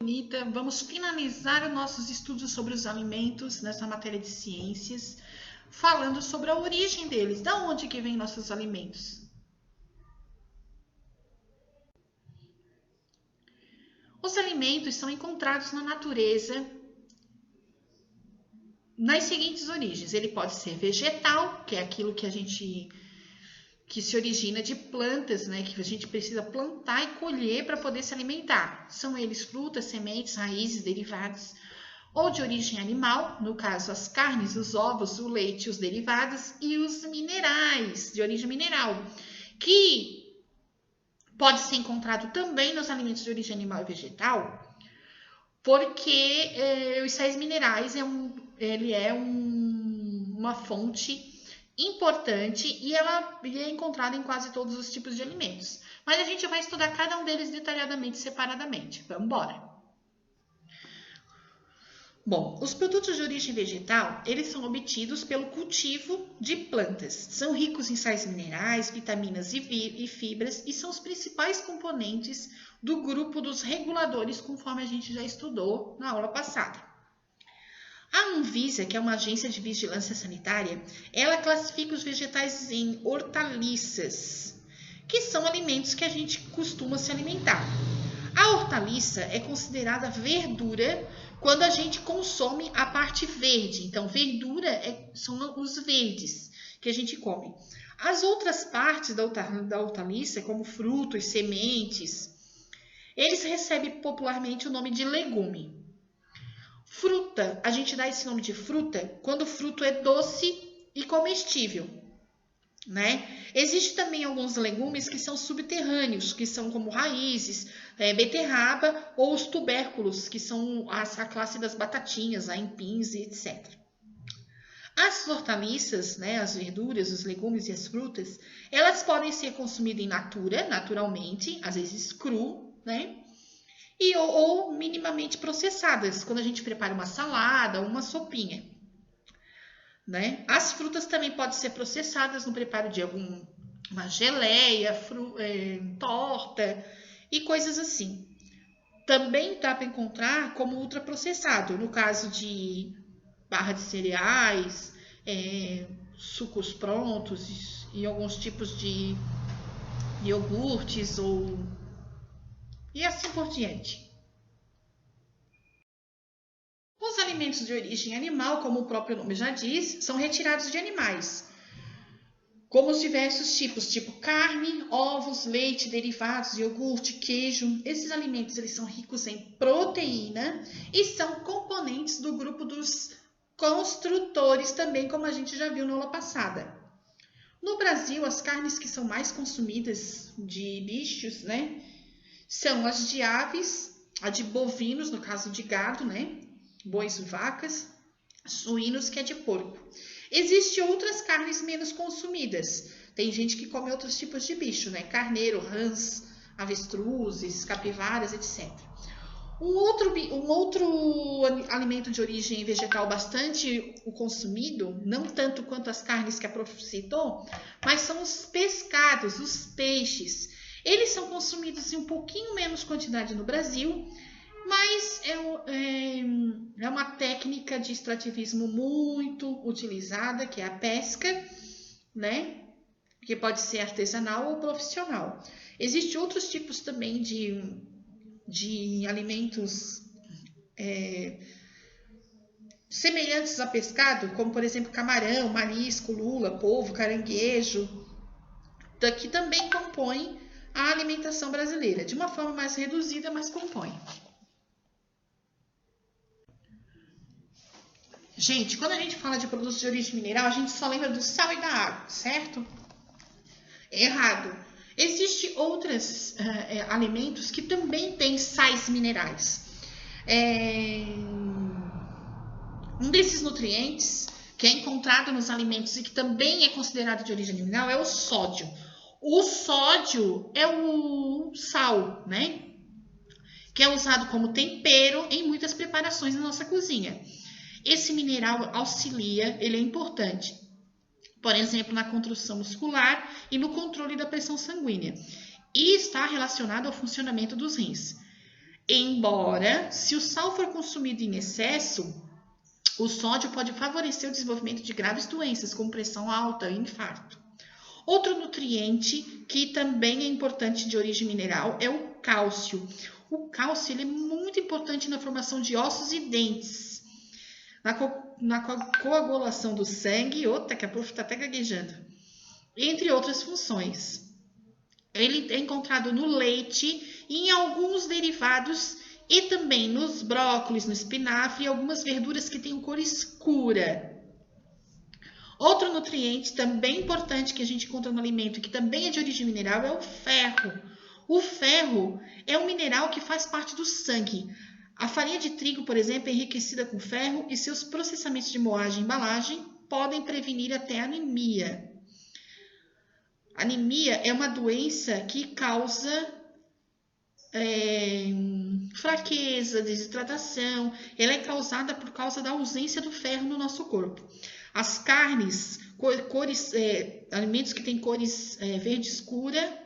Bonita, vamos finalizar os nossos estudos sobre os alimentos nessa matéria de ciências, falando sobre a origem deles, da onde que vêm nossos alimentos. Os alimentos são encontrados na natureza nas seguintes origens. Ele pode ser vegetal, que é aquilo que se origina de plantas, né, que a gente precisa plantar e colher para poder se alimentar. São eles frutas, sementes, raízes, derivados, ou de origem animal, no caso as carnes, os ovos, o leite, os derivados, e os minerais, de origem mineral, que pode ser encontrado também nos alimentos de origem animal e vegetal, porque os sais minerais uma fonte importante e ela é encontrada em quase todos os tipos de alimentos. Mas a gente vai estudar cada um deles detalhadamente, separadamente. Vamos embora. Bom, os produtos de origem vegetal, eles são obtidos pelo cultivo de plantas. São ricos em sais minerais, vitaminas e fibras e são os principais componentes do grupo dos reguladores, conforme a gente já estudou na aula passada. A Anvisa, que é uma agência de vigilância sanitária, ela classifica os vegetais em hortaliças, que são alimentos que a gente costuma se alimentar. A hortaliça é considerada verdura quando a gente consome a parte verde. Então, verdura são os verdes que a gente come. As outras partes da hortaliça, como frutos, sementes, eles recebem popularmente o nome de legume. Fruta, a gente dá esse nome de fruta quando o fruto é doce e comestível, né? Existem também alguns legumes que são subterrâneos, que são como raízes, beterraba ou os tubérculos, que são a classe das batatinhas, aipins e etc. As hortaliças, né, as verduras, os legumes e as frutas, elas podem ser consumidas in natura, naturalmente, às vezes cru, né? Ou minimamente processadas, quando a gente prepara uma salada, uma sopinha, né? As frutas também podem ser processadas no preparo de uma geleia, torta e coisas assim. Também dá para encontrar como ultraprocessado, no caso de barra de cereais, sucos prontos e alguns tipos de iogurtes e assim por diante. Os alimentos de origem animal, como o próprio nome já diz, são retirados de animais, como os diversos tipos, tipo carne, ovos, leite, derivados, iogurte, queijo. Esses alimentos eles são ricos em proteína e são componentes do grupo dos construtores também, como a gente já viu na aula passada. No Brasil, as carnes que são mais consumidas de bichos, né, são as de aves, a de bovinos, no caso de gado, né? Bois e vacas, suínos, que é de porco. Existem outras carnes menos consumidas. Tem gente que come outros tipos de bicho, né? Carneiro, rãs, avestruzes, capivaras, etc. Um outro alimento de origem vegetal bastante consumido, não tanto quanto as carnes que a prof citou, mas são os pescados, os peixes. Eles são consumidos em um pouquinho menos quantidade no Brasil, mas é uma técnica de extrativismo muito utilizada, que é a pesca, né? Que pode ser artesanal ou profissional. Existem outros tipos também de alimentos semelhantes a pescado, como por exemplo camarão, marisco, lula, polvo, caranguejo, que também compõem a alimentação brasileira, de uma forma mais reduzida, mas compõe. Gente, quando a gente fala de produtos de origem mineral, a gente só lembra do sal e da água, certo? Errado. Existem outros alimentos que também têm sais minerais. Um desses nutrientes que é encontrado nos alimentos e que também é considerado de origem mineral é o sódio. O sódio é o sal, né? Que é usado como tempero em muitas preparações na nossa cozinha. Esse mineral auxilia, ele é importante, por exemplo, na construção muscular e no controle da pressão sanguínea. E está relacionado ao funcionamento dos rins. Embora, se o sal for consumido em excesso, o sódio pode favorecer o desenvolvimento de graves doenças, como pressão alta e infarto. Outro nutriente que também é importante de origem mineral é o cálcio. O cálcio ele é muito importante na formação de ossos e dentes, na coagulação do sangue, que a prof está até gaguejando, entre outras funções. Ele é encontrado no leite e em alguns derivados e também nos brócolis, no espinafre e algumas verduras que têm cor escura. Outro nutriente também importante que a gente encontra no alimento, que também é de origem mineral, é o ferro. O ferro é um mineral que faz parte do sangue. A farinha de trigo, por exemplo, é enriquecida com ferro e seus processamentos de moagem e embalagem podem prevenir até anemia. Anemia é uma doença que causa fraqueza, desidratação. Ela é causada por causa da ausência do ferro no nosso corpo. As carnes, alimentos que têm cores verde escura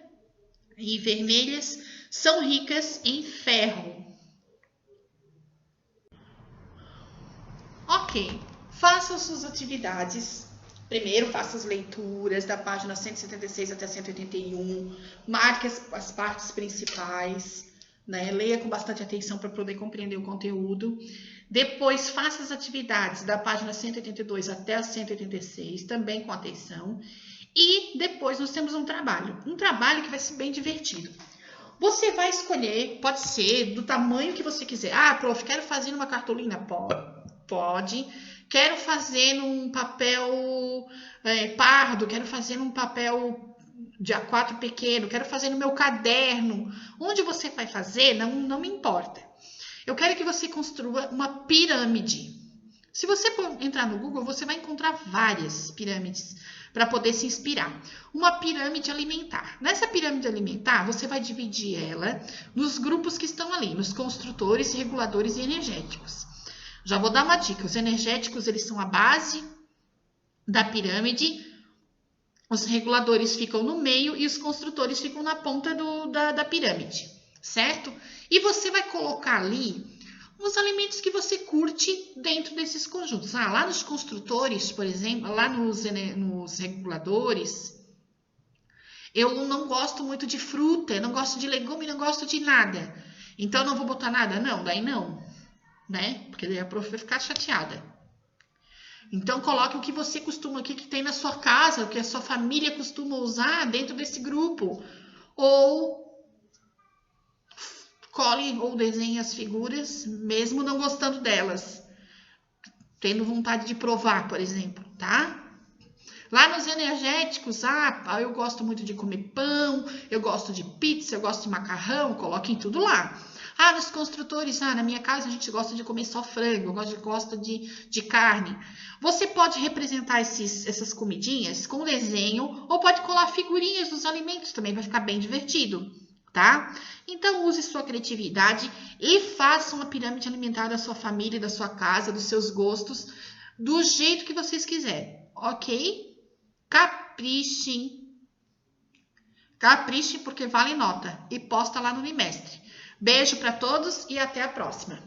e vermelhas, são ricas em ferro. Ok, faça suas atividades. Primeiro, faça as leituras da página 176 até 181, marque as partes principais, né? Leia com bastante atenção para poder compreender o conteúdo. Depois, faça as atividades da página 182 até a 186, também com atenção. E depois nós temos um trabalho que vai ser bem divertido. Você vai escolher, pode ser do tamanho que você quiser. Ah, prof, quero fazer numa cartolina? Pode. Quero fazer num papel pardo, quero fazer num papel de A4 pequeno, quero fazer no meu caderno. Onde você vai fazer, não me importa. Eu quero que você construa uma pirâmide. Se você entrar no Google, você vai encontrar várias pirâmides para poder se inspirar. Uma pirâmide alimentar. Nessa pirâmide alimentar, você vai dividir ela nos grupos que estão ali, nos construtores, reguladores e energéticos. Já vou dar uma dica. Os energéticos, eles são a base da pirâmide. Os reguladores ficam no meio e os construtores ficam na ponta da pirâmide, certo? E você vai colocar ali os alimentos que você curte dentro desses conjuntos. Lá nos construtores, por exemplo, lá nos reguladores, eu não gosto muito de fruta, não gosto de legume, não gosto de nada. Então, eu não vou botar nada? Não, daí não, né? Porque daí a prof vai ficar chateada. Então, coloque o que você costuma, o que tem na sua casa, o que a sua família costuma usar dentro desse grupo. Ou cole ou desenhe as figuras, mesmo não gostando delas. Tendo vontade de provar, por exemplo, tá? Lá nos energéticos, eu gosto muito de comer pão, eu gosto de pizza, eu gosto de macarrão, coloquem tudo lá. Nos construtores, na minha casa a gente gosta de comer só frango, gosta de carne. Você pode representar essas comidinhas com desenho ou pode colar figurinhas dos alimentos, também vai ficar bem divertido, tá? Então use sua criatividade e faça uma pirâmide alimentar da sua família, da sua casa, dos seus gostos, do jeito que vocês quiserem, ok? Caprichem. Caprichem porque vale nota e posta lá no Unimestre. Beijo para todos e até a próxima.